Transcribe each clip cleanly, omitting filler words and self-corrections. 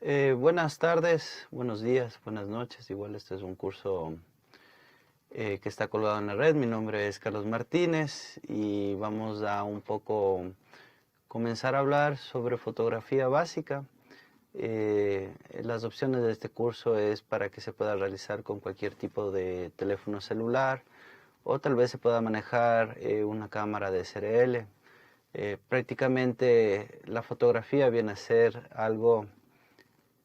Buenas tardes, buenos días, buenas noches. Igual este es un curso que está colgado en la red. Mi nombre es Carlos Martínez y vamos a un poco comenzar a hablar sobre fotografía básica. Las opciones de este curso es para que se pueda realizar con cualquier tipo de teléfono celular o tal vez se pueda manejar una cámara de SRL. Prácticamente la fotografía viene a ser algo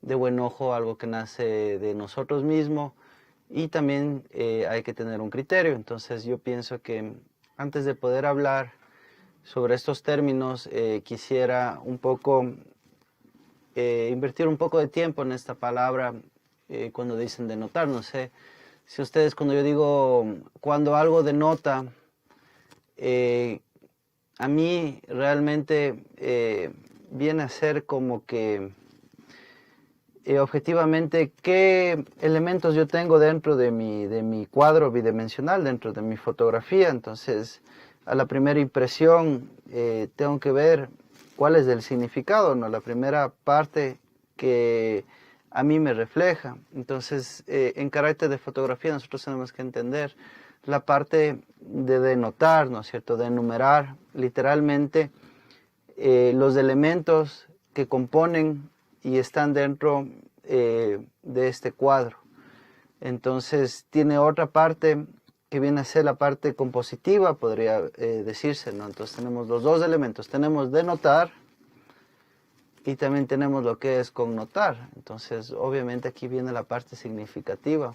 de buen ojo, algo que nace de nosotros mismos y también hay que tener un criterio. Entonces yo pienso que antes de poder hablar sobre estos términos quisiera un poco invertir un poco de tiempo en esta palabra cuando dicen denotar. No sé si ustedes, cuando yo digo cuando algo denota, eh, a mí realmente viene a ser como que objetivamente qué elementos yo tengo dentro de mi cuadro bidimensional, dentro de mi fotografía. Entonces, a la primera impresión tengo que ver cuál es el significado, ¿no? La primera parte que a mí me refleja. Entonces, en carácter de fotografía nosotros tenemos que entender la parte de denotar, ¿no es cierto?, de enumerar literalmente los elementos que componen y están dentro de este cuadro. Entonces tiene otra parte que viene a ser la parte compositiva, podría decirse, ¿no? Entonces tenemos los dos elementos, tenemos denotar y también tenemos lo que es connotar. Entonces obviamente aquí viene la parte significativa.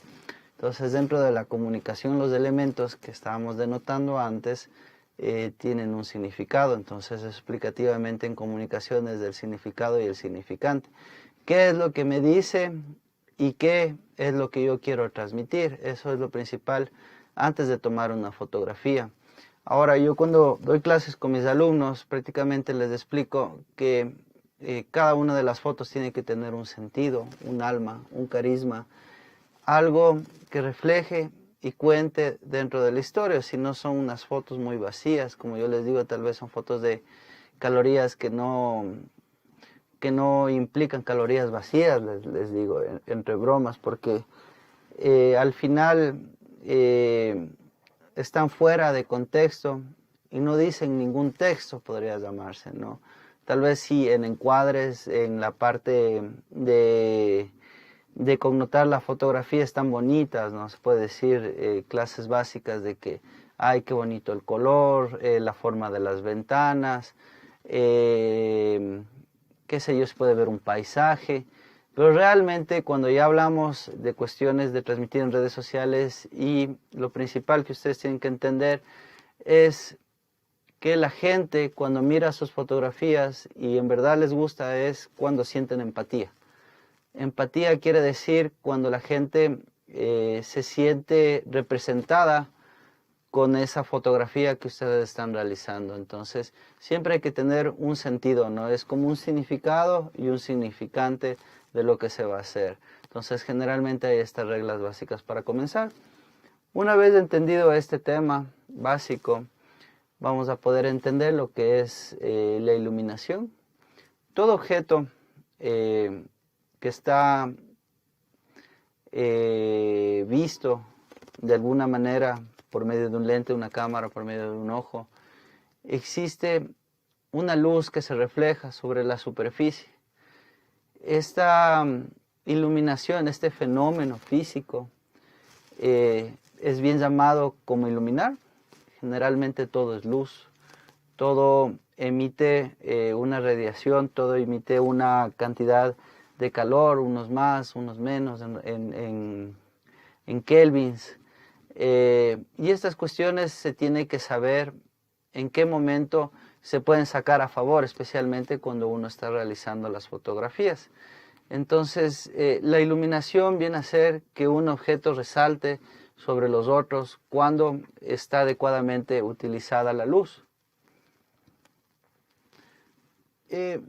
Entonces dentro de la comunicación los elementos que estábamos denotando antes tienen un significado. Entonces explicativamente en comunicaciones del significado y el significante. ¿Qué es lo que me dice y qué es lo que yo quiero transmitir? Eso es lo principal antes de tomar una fotografía. Ahora, yo cuando doy clases con mis alumnos, prácticamente les explico que cada una de las fotos tiene que tener un sentido, un alma, un carisma, algo que refleje y cuente dentro de la historia. Si no son unas fotos muy vacías, como yo les digo, tal vez son fotos de calorías que no implican calorías vacías, les digo, entre bromas, porque al final están fuera de contexto y no dicen ningún texto, podría llamarse, ¿no? Tal vez sí en encuadres, en la parte de connotar la fotografía están bonitas, ¿no? Se puede decir clases básicas de que, ay, qué bonito el color, la forma de las ventanas, qué sé yo, se puede ver un paisaje, pero realmente cuando ya hablamos de cuestiones de transmitir en redes sociales y lo principal que ustedes tienen que entender es que la gente cuando mira sus fotografías y en verdad les gusta es cuando sienten empatía. Empatía quiere decir cuando la gente se siente representada con esa fotografía que ustedes están realizando. Entonces, siempre hay que tener un sentido, ¿no? Es como un significado y un significante de lo que se va a hacer. Entonces, generalmente hay estas reglas básicas para comenzar. Una vez entendido este tema básico, vamos a poder entender lo que es la iluminación. Todo objeto que está visto de alguna manera por medio de un lente, una cámara, por medio de un ojo, existe una luz que se refleja sobre la superficie. Esta iluminación, este fenómeno físico, es bien llamado como iluminar. Generalmente todo es luz, todo emite una radiación, todo emite una cantidad de calor, unos más, unos menos en kelvins. Y estas cuestiones se tiene que saber en qué momento se pueden sacar a favor, especialmente cuando uno está realizando las fotografías. Entonces, la iluminación viene a ser que un objeto resalte sobre los otros cuando está adecuadamente utilizada la luz. He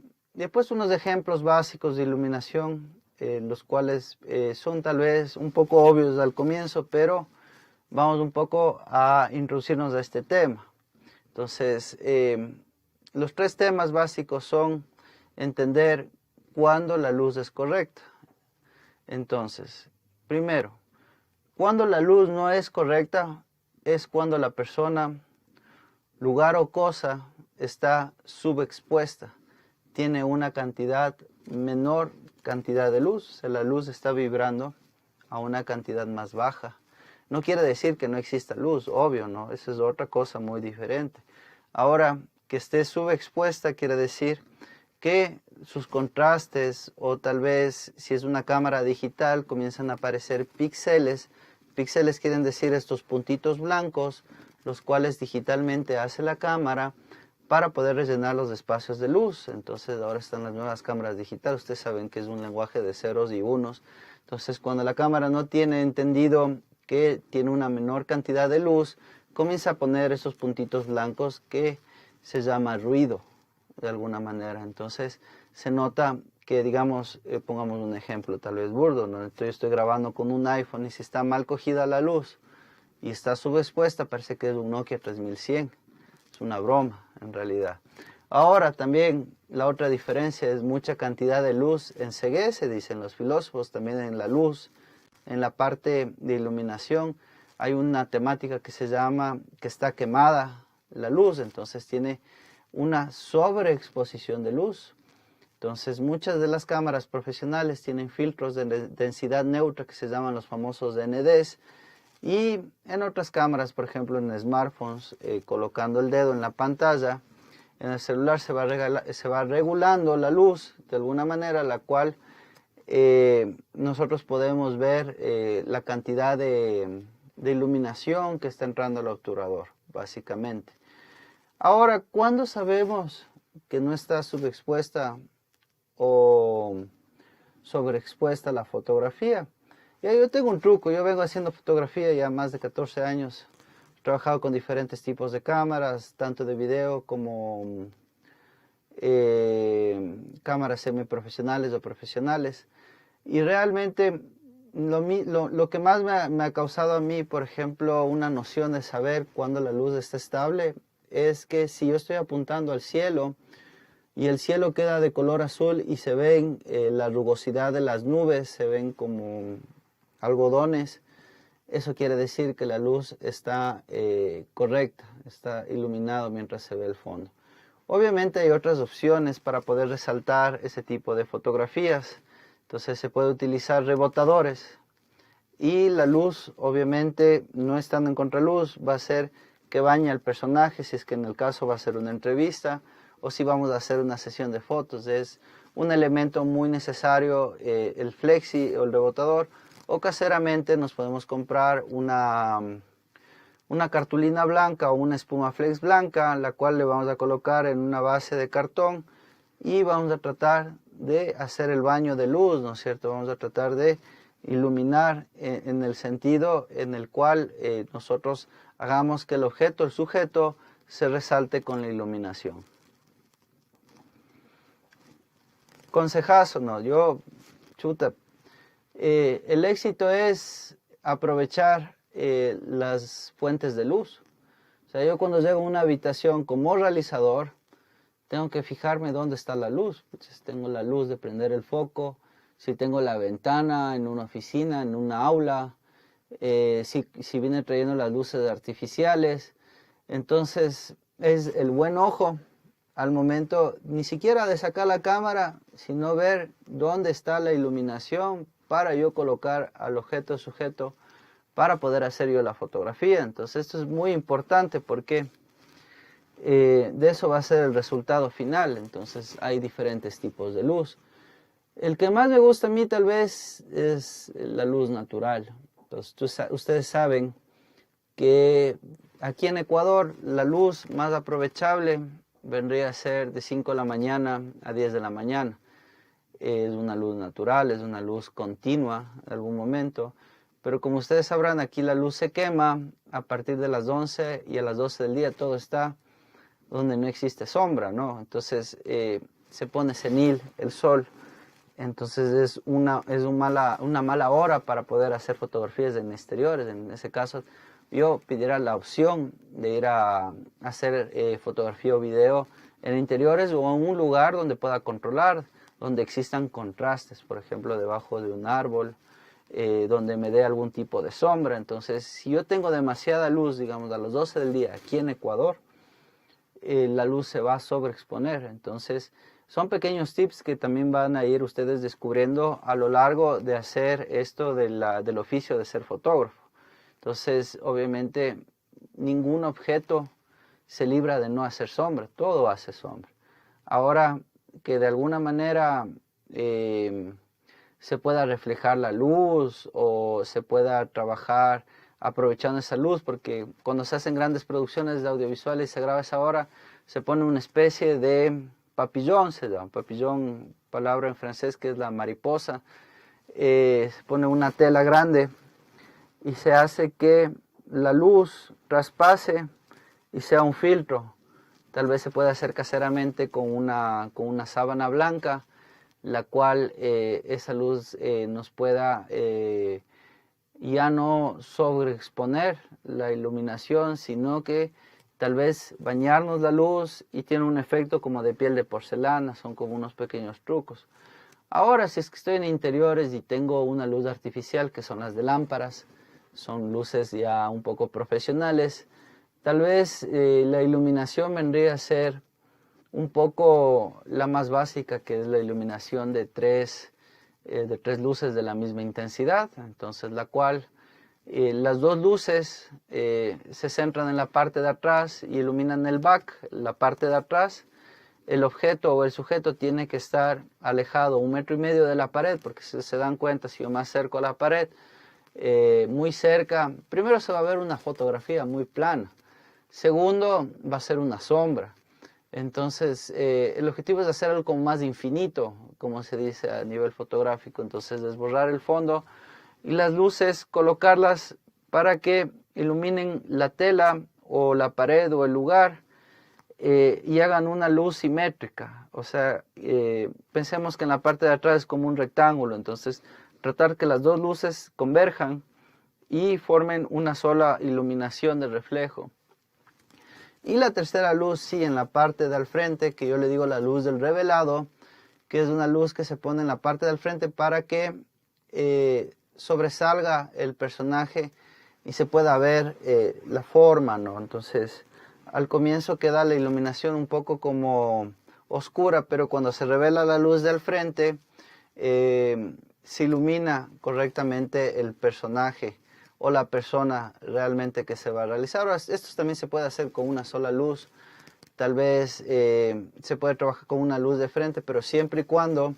puesto unos ejemplos básicos de iluminación, los cuales son tal vez un poco obvios al comienzo, pero vamos un poco a introducirnos a este tema. Entonces, los tres temas básicos son entender cuándo la luz es correcta. Entonces, primero, cuando la luz no es correcta es cuando la persona, lugar o cosa está subexpuesta, tiene una menor cantidad de luz, o sea, la luz está vibrando a una cantidad más baja. No quiere decir que no exista luz, obvio, ¿no? Esa es otra cosa muy diferente. Ahora, que esté subexpuesta quiere decir que sus contrastes, o tal vez si es una cámara digital, comienzan a aparecer píxeles. Píxeles quieren decir estos puntitos blancos, los cuales digitalmente hace la cámara para poder rellenar los espacios de luz. Entonces ahora están las nuevas cámaras digitales. Ustedes saben que es un lenguaje de ceros y unos. Entonces cuando la cámara no tiene entendido que tiene una menor cantidad de luz, comienza a poner esos puntitos blancos que se llama ruido de alguna manera. Entonces se nota que, digamos, pongamos un ejemplo tal vez burdo, ¿no? Entonces estoy grabando con un iPhone y si está mal cogida la luz y está subexpuesta, parece que es un Nokia 3100. Es una broma en realidad. Ahora también la otra diferencia es mucha cantidad de luz enceguece, dicen los filósofos, también en la luz. En la parte de iluminación hay una temática que se llama que está quemada la luz, entonces tiene una sobreexposición de luz. Entonces muchas de las cámaras profesionales tienen filtros de densidad neutra que se llaman los famosos NDs, y en otras cámaras, por ejemplo en smartphones, colocando el dedo en la pantalla, en el celular se va regulando la luz de alguna manera, la cual nosotros podemos ver la cantidad de iluminación que está entrando al obturador, básicamente. Ahora, ¿cuándo sabemos que no está subexpuesta o sobreexpuesta la fotografía? Ya yo tengo un truco, yo vengo haciendo fotografía ya más de 14 años. He trabajado con diferentes tipos de cámaras, tanto de video como cámaras semiprofesionales o profesionales. Y realmente lo que más me ha causado a mí, por ejemplo, una noción de saber cuándo la luz está estable, es que si yo estoy apuntando al cielo y el cielo queda de color azul y se ven la rugosidad de las nubes, se ven como algodones, eso quiere decir que la luz está correcta, está iluminado mientras se ve el fondo. Obviamente hay otras opciones para poder resaltar ese tipo de fotografías. Entonces se puede utilizar rebotadores y la luz, obviamente, no estando en contraluz, va a ser que bañe al personaje, si es que en el caso va a ser una entrevista o si vamos a hacer una sesión de fotos. Es un elemento muy necesario el flexi o el rebotador, o caseramente nos podemos comprar una cartulina blanca o una espuma flex blanca, la cual le vamos a colocar en una base de cartón y vamos a tratar de hacer el baño de luz, ¿no es cierto? Vamos a tratar de iluminar en el sentido en el cual nosotros hagamos que el objeto, el sujeto, se resalte con la iluminación. Consejazo, no, el éxito es aprovechar las fuentes de luz. O sea, yo cuando llego a una habitación como realizador, tengo que fijarme dónde está la luz. Si tengo la luz de prender el foco, si tengo la ventana en una oficina, en una aula, si viene trayendo las luces artificiales. Entonces es el buen ojo al momento ni siquiera de sacar la cámara, sino ver dónde está la iluminación para yo colocar al objeto sujeto para poder hacer yo la fotografía. Entonces esto es muy importante porque de eso va a ser el resultado final. Entonces hay diferentes tipos de luz. El que más me gusta a mí tal vez es la luz natural. Entonces ustedes saben que aquí en Ecuador la luz más aprovechable vendría a ser de 5 de la mañana a 10 de la mañana. Es una luz natural, es una luz continua en algún momento. Pero como ustedes sabrán, aquí la luz se quema a partir de las 11 y a las 12 del día todo está donde no existe sombra, ¿no? Entonces se pone senil el sol. Entonces es una mala hora para poder hacer fotografías en exteriores. En ese caso yo pidiera la opción de ir a hacer fotografía o video en interiores o en un lugar donde pueda controlar, donde existan contrastes, por ejemplo, debajo de un árbol, donde me dé algún tipo de sombra. Entonces, si yo tengo demasiada luz, digamos a las 12 del día aquí en Ecuador, la luz se va a sobreexponer. Entonces, son pequeños tips que también van a ir ustedes descubriendo a lo largo de hacer esto del oficio de ser fotógrafo. Entonces, obviamente, ningún objeto se libra de no hacer sombra, todo hace sombra. Ahora que de alguna manera se pueda reflejar la luz o se pueda trabajar aprovechando esa luz, porque cuando se hacen grandes producciones de audiovisuales y se graba esa hora, se pone una especie de papillón, se llama papillón, palabra en francés que es la mariposa, se pone una tela grande y se hace que la luz traspase y sea un filtro. Tal vez se puede hacer caseramente con una sábana blanca, la cual esa luz nos pueda ya no sobreexponer la iluminación, sino que tal vez bañarnos la luz y tiene un efecto como de piel de porcelana, son como unos pequeños trucos. Ahora, si es que estoy en interiores y tengo una luz artificial, que son las de lámparas, son luces ya un poco profesionales, tal vez la iluminación vendría a ser un poco la más básica, que es la iluminación de tres luces de la misma intensidad, entonces la cual las dos luces se centran en la parte de atrás y iluminan el back, la parte de atrás. El objeto o el sujeto tiene que estar alejado 1,5 metros de la pared, porque si se dan cuenta, si yo me acerco a la pared, muy cerca, primero se va a ver una fotografía muy plana, segundo va a ser una sombra. Entonces, el objetivo es hacer algo como más infinito, como se dice a nivel fotográfico. Entonces, desborrar el fondo y las luces, colocarlas para que iluminen la tela o la pared o el lugar y hagan una luz simétrica. O sea, pensemos que en la parte de atrás es como un rectángulo. Entonces, tratar que las dos luces converjan y formen una sola iluminación de reflejo. Y la tercera luz, sí, en la parte del frente, que yo le digo la luz del revelado, que es una luz que se pone en la parte del frente para que sobresalga el personaje y se pueda ver la forma, ¿no? Entonces, al comienzo queda la iluminación un poco como oscura, pero cuando se revela la luz del frente, se ilumina correctamente el personaje o la persona realmente que se va a realizar. Ahora, esto también se puede hacer con una sola luz. Tal vez se puede trabajar con una luz de frente, pero siempre y cuando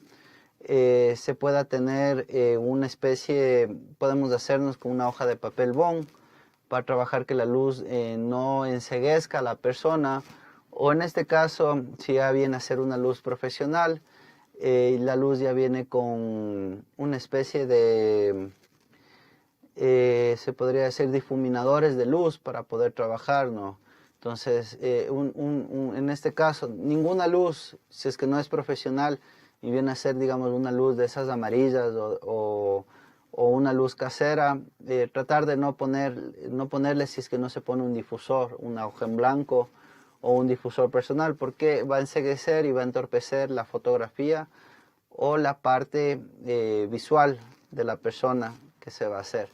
se pueda tener una especie, podemos hacernos con una hoja de papel bond para trabajar que la luz no enceguezca a la persona, o en este caso, si ya viene a ser una luz profesional, la luz ya viene con una especie de se podría decir difuminadores de luz para poder trabajar, ¿no? Entonces, en este caso, ninguna luz, si es que no es profesional y viene a ser, digamos, una luz de esas amarillas o una luz casera, tratar de no ponerle si es que no se pone un difusor, una hoja en blanco o un difusor personal, porque va a enceguecer y va a entorpecer la fotografía o la parte visual de la persona que se va a hacer.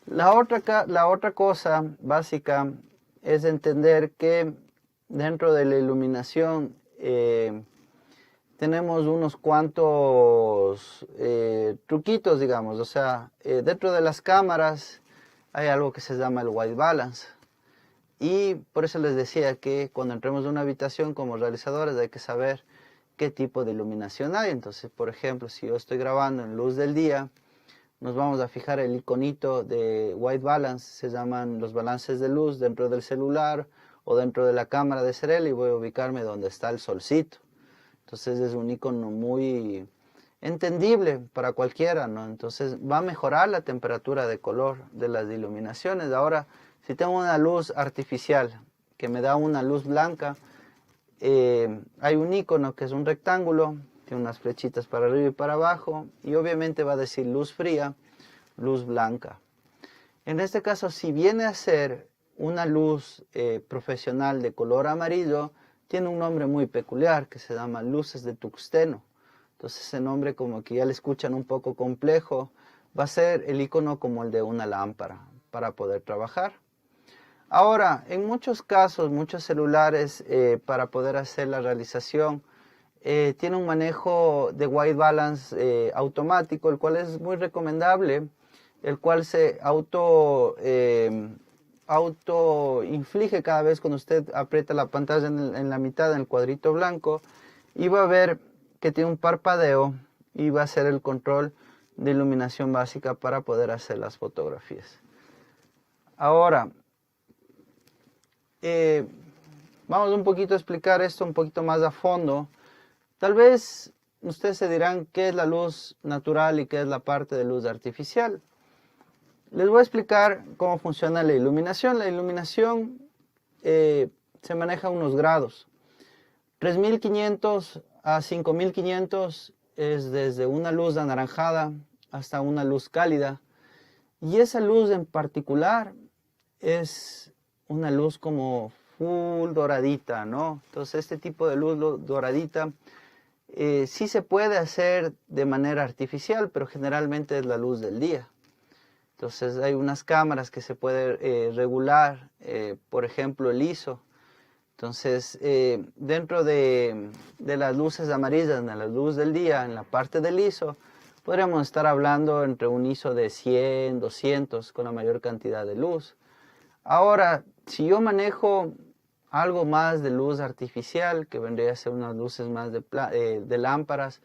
La otra cosa básica es entender que dentro de la iluminación tenemos unos cuantos truquitos, digamos. O sea, dentro de las cámaras hay algo que se llama el white balance. Y por eso les decía que cuando entremos en una habitación como realizadores hay que saber qué tipo de iluminación hay. Entonces, por ejemplo, si yo estoy grabando en luz del día, nos vamos a fijar el iconito de white balance, se llaman los balances de luz dentro del celular o dentro de la cámara de Cerel, y voy a ubicarme donde está el solcito. Entonces es un icono muy entendible para cualquiera, ¿no? Entonces va a mejorar la temperatura de color de las iluminaciones. Ahora, si tengo una luz artificial que me da una luz blanca, hay un icono que es un rectángulo, tiene unas flechitas para arriba y para abajo, y obviamente va a decir luz fría, luz blanca. En este caso, si viene a ser una luz profesional de color amarillo, tiene un nombre muy peculiar que se llama luces de tungsteno. Entonces ese nombre como que ya le escuchan un poco complejo, va a ser el icono como el de una lámpara para poder trabajar. Ahora, en muchos casos, muchos celulares para poder hacer la realización tiene un manejo de white balance automático, el cual es muy recomendable, el cual se auto inflige cada vez cuando usted aprieta la pantalla en la mitad, en el cuadrito blanco, y va a ver que tiene un parpadeo y va a ser el control de iluminación básica para poder hacer las fotografías. Ahora, vamos un poquito a explicar esto un poquito más a fondo. Tal vez ustedes se dirán qué es la luz natural y qué es la parte de luz artificial. Les voy a explicar cómo funciona la iluminación. La iluminación se maneja a unos grados. 3500 a 5500 es desde una luz anaranjada hasta una luz cálida. Y esa luz en particular es una luz como full doradita, ¿no? Entonces este tipo de luz doradita sí se puede hacer de manera artificial, pero generalmente es la luz del día. Entonces hay unas cámaras que se puede regular, por ejemplo el ISO. Entonces dentro de las luces amarillas, en la luz del día, en la parte del ISO, podríamos estar hablando entre un ISO de 100, 200 con la mayor cantidad de luz. Ahora, si yo manejo algo más de luz artificial, que vendría a ser unas luces más de lámparas,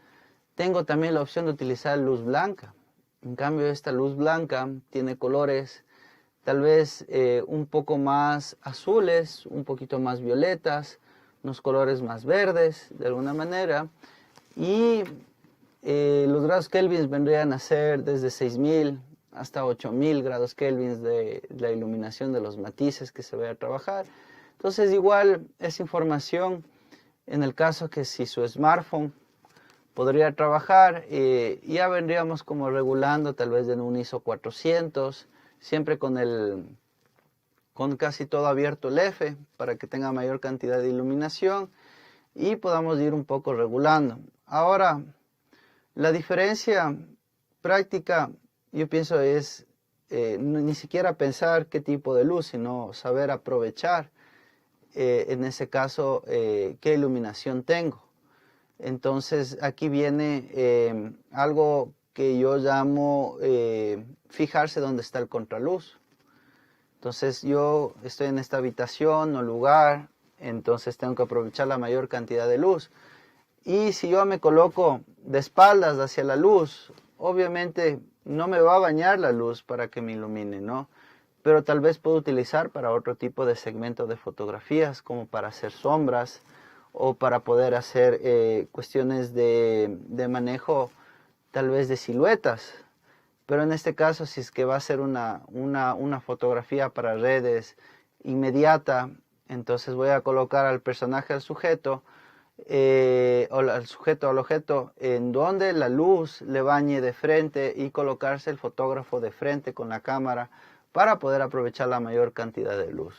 tengo también la opción de utilizar luz blanca. En cambio, esta luz blanca tiene colores tal vez un poco más azules, un poquito más violetas, unos colores más verdes de alguna manera. Y los grados Kelvin vendrían a ser desde 6000 hasta 8000 grados Kelvin de la iluminación de los matices que se vaya a trabajar. Entonces igual esa información, en el caso que si su smartphone podría trabajar, ya vendríamos como regulando tal vez en un ISO 400, siempre con casi todo abierto el F para que tenga mayor cantidad de iluminación y podamos ir un poco regulando. Ahora, la diferencia práctica, yo pienso, es ni siquiera pensar qué tipo de luz, sino saber aprovechar, en ese caso, qué iluminación tengo. Entonces, aquí viene algo que yo llamo fijarse dónde está el contraluz. Entonces, yo estoy en esta habitación o lugar, entonces tengo que aprovechar la mayor cantidad de luz. Y si yo me coloco de espaldas hacia la luz, obviamente no me va a bañar la luz para que me ilumine, ¿no? Pero tal vez puedo utilizar para otro tipo de segmento de fotografías, como para hacer sombras o para poder hacer cuestiones de manejo tal vez de siluetas. Pero en este caso, si es que va a ser una fotografía para redes inmediata, entonces voy a colocar al personaje, al sujeto, o al sujeto al objeto, en donde la luz le bañe de frente y colocarse el fotógrafo de frente con la cámara para poder aprovechar la mayor cantidad de luz.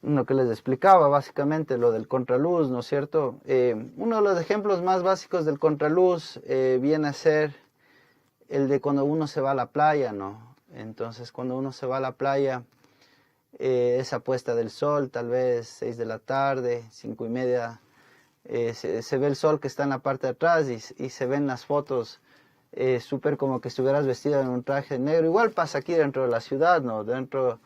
Lo que les explicaba básicamente, lo del contraluz, ¿no es cierto? Uno de los ejemplos más básicos del contraluz viene a ser el de cuando uno se va a la playa, ¿no? Entonces cuando uno se va a la playa, esa puesta del sol, tal vez 6 de la tarde, 5:30, se ve el sol que está en la parte de atrás y se ven las fotos súper como que estuvieras vestido en un traje negro. Igual pasa aquí dentro de la ciudad, ¿no? Dentro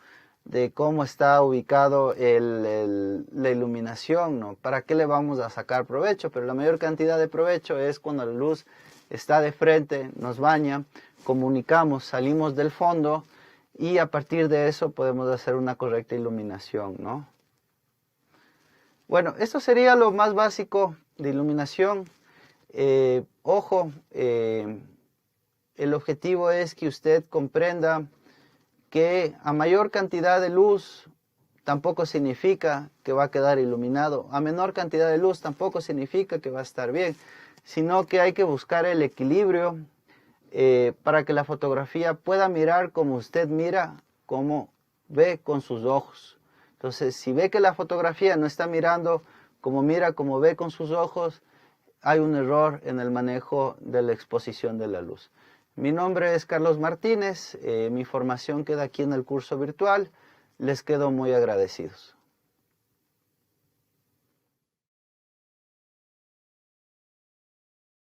de cómo está ubicado la iluminación, ¿no? ¿Para qué le vamos a sacar provecho? Pero la mayor cantidad de provecho es cuando la luz está de frente, nos baña, comunicamos, salimos del fondo y a partir de eso podemos hacer una correcta iluminación, ¿no? Bueno, esto sería lo más básico de iluminación. Ojo, el objetivo es que usted comprenda que a mayor cantidad de luz tampoco significa que va a quedar iluminado. A menor cantidad de luz tampoco significa que va a estar bien, sino que hay que buscar el equilibrio para que la fotografía pueda mirar como usted mira, como ve con sus ojos. Entonces, si ve que la fotografía no está mirando como mira, como ve con sus ojos, hay un error en el manejo de la exposición de la luz. Mi nombre es Carlos Martínez, mi formación queda aquí en el curso virtual, les quedo muy agradecidos.